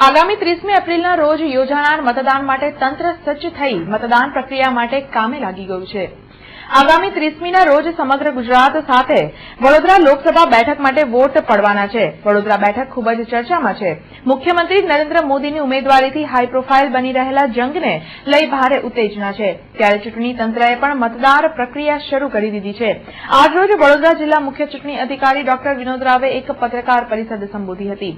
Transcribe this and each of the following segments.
આગામી 30મી એપ્રિલના રોજ યોજાનાર મતદાન માટે તંત્ર સજ્જ થઈ મતદાન પ્રક્રિયા માટે કામે લાગી ગયું છે. આગામી 30મીના રોજ સમગ્ર ગુજરાત સાથે વડોદરા લોકસભા બેઠક માટે વોટ પડવાના છે. વડોદરા બેઠક ખૂબ જ ચર્ચામાં છે. મુખ્યમંત્રી નરેન્દ્ર મોદીની ઉમેદવારીથી હાઈ પ્રોફાઇલ બની રહેલા જંગને લઈ ભારે ઉત્તેજના છે. ત્યારે ચૂંટણી તંત્રએ પણ મતદાર પ્રક્રિયા શરૂ કરી દીધી છે. આજરોજ વડોદરા જિલ્લા મુખ્ય ચૂંટણી અધિકારી ડોક્ટર વિનોદ રાવે એક પત્રકાર પરિષદ સંબોધી હતી.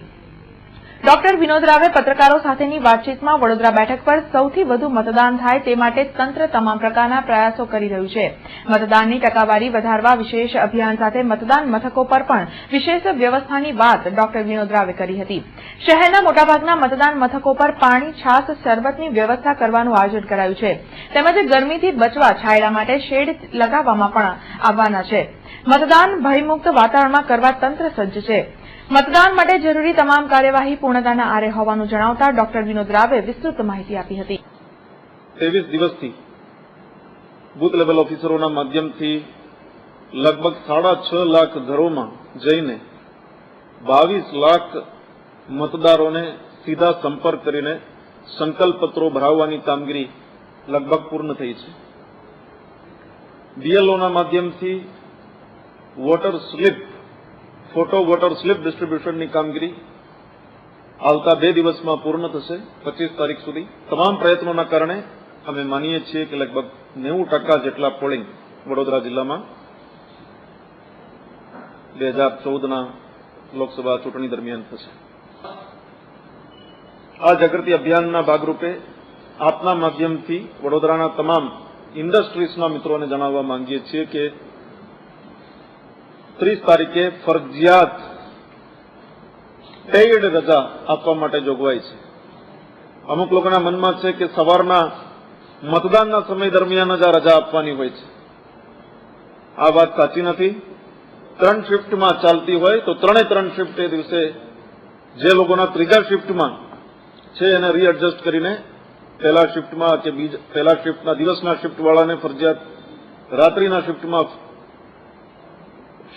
ડોક્ટર વિનોદ રાવે પત્રકારો સાથેની વાતચીતમાં વડોદરા બેઠક પર સૌથી વધુ મતદાન થાય તે માટે તંત્ર તમામ પ્રકારના પ્રયાસો કરી રહ્યું છે. મતદાનની ટકાવારી વધારવા વિશેષ અભિયાન સાથે મતદાન મથકો પર પણ વિશેષ વ્યવસ્થાની વાત ડોક્ટર વિનોદ રાવે કરી હતી. શહેરના મોટાભાગના મતદાન મથકો પર પાણી, છાશ, શરબતની વ્યવસ્થા કરવાનું આયોજન કરાયું છે. તેમજ ગરમીથી બચવા છાયડા માટે શેડ લગાવવામાં પણ આવવાના છે. મતદાન ભયમુક્ત વાતાવરણમાં કરવા તંત્ર સજ્જ છે. મતદાન માટે જરૂરી તમામ કાર્યવાહી પૂર્ણતાના આરે હોવાનું જણાવતા ડોક્ટર વિનોદ રાવે વિસ્તૃત માહિતી આપી હતી. 23 દિવસથી બૂથ લેવલ ઓફિસરોના માધ્યમથી લગભગ 6.5 લાખ ઘરોમાં જઈને 22 લાખ મતદારોને સીધા સંપર્ક કરીને સંકલ્પપત્રો ભરાવવાની કામગીરી લગભગ પૂર્ણ થઈ છે. બીએલઓના માધ્યમથી voter slip photo voter slip ડિસ્ટ્રીબ્યુશનની કામગીરી આવતા 2 દિવસમાં પૂર્ણ થશે. 25 તારીખ સુધી તમામ પ્રયત્નોના કારણે અમે માનીએ છીએ કે લગભગ 90% જેટલા પોલિંગ વડોદરા જિલ્લામાં 2014ના લોકસભા ચૂંટણી દરમિયાન થશે. આ જાગૃતિ અભિયાનના ભાગરૂપે આપના માધ્યમથી વડોદરાના તમામ ઇન્ડસ્ટ્રીઝના મિત્રોને જણાવવા માંગીએ છીએ કે 30 તારીખે ફરજિયાત પેઇડ રજા આપવા માટે જોગવાઈ છે. અમુક લોકોના મનમાં છે કે સવારના મતદાનના સમય દરમિયાન જ આ રજા આપવાની હોય છે. આ વાત સાચી નથી. 3 શિફ્ટમાં ચાલતી હોય તો 3 શિફ્ટ એ દિવસે જે લોકોના ત્રીજા શિફ્ટમાં છે એને રીએડજસ્ટ કરીને પહેલા શિફ્ટમાં કે પહેલા શિફ્ટના દિવસના શિફ્ટવાળાને ફરજિયાત રાત્રિના શિફ્ટમાં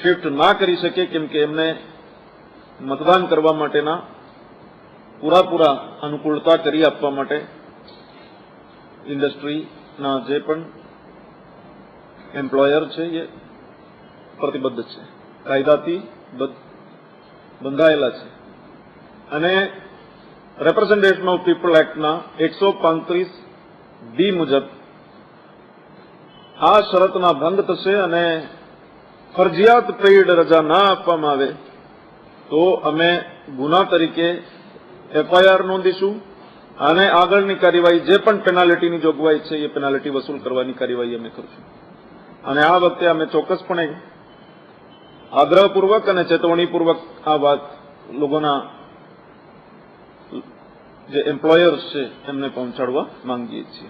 શિફ્ટ ના કરી શકે, કેમ કે એમને મતદાન કરવા માટેના પૂરા અનુકૂળતા કરી આપવા માટે ઇન્ડસ્ટ્રીના જે પણ એમ્પ્લોયર છે એ પ્રતિબદ્ધ છે, કાયદાથી બંધાયેલા છે અને રિપ્રેઝન્ટેશન ઓફ પીપલ એક્ટના 135B મુજબ આ શરતના ભંગ થશે અને ફરજિયાત પેઇડ રજા ના આપવામાં આવે તો અમે ગુના તરીકે એફઆઈઆર નોંધીશું અને આગળની કાર્યવાહી જે પણ પેનાલ્ટીની જોગવાઈ છે એ પેનાલ્ટી વસૂલ કરવાની કાર્યવાહી અમે કરીશું. અને આ વખતે અમે ચોક્કસપણે આગ્રહપૂર્વક અને ચેતવણીપૂર્વક આ વાત લોકોના જે એમ્પ્લોયર્સ છે એમને પહોંચાડવા માંગીએ છીએ.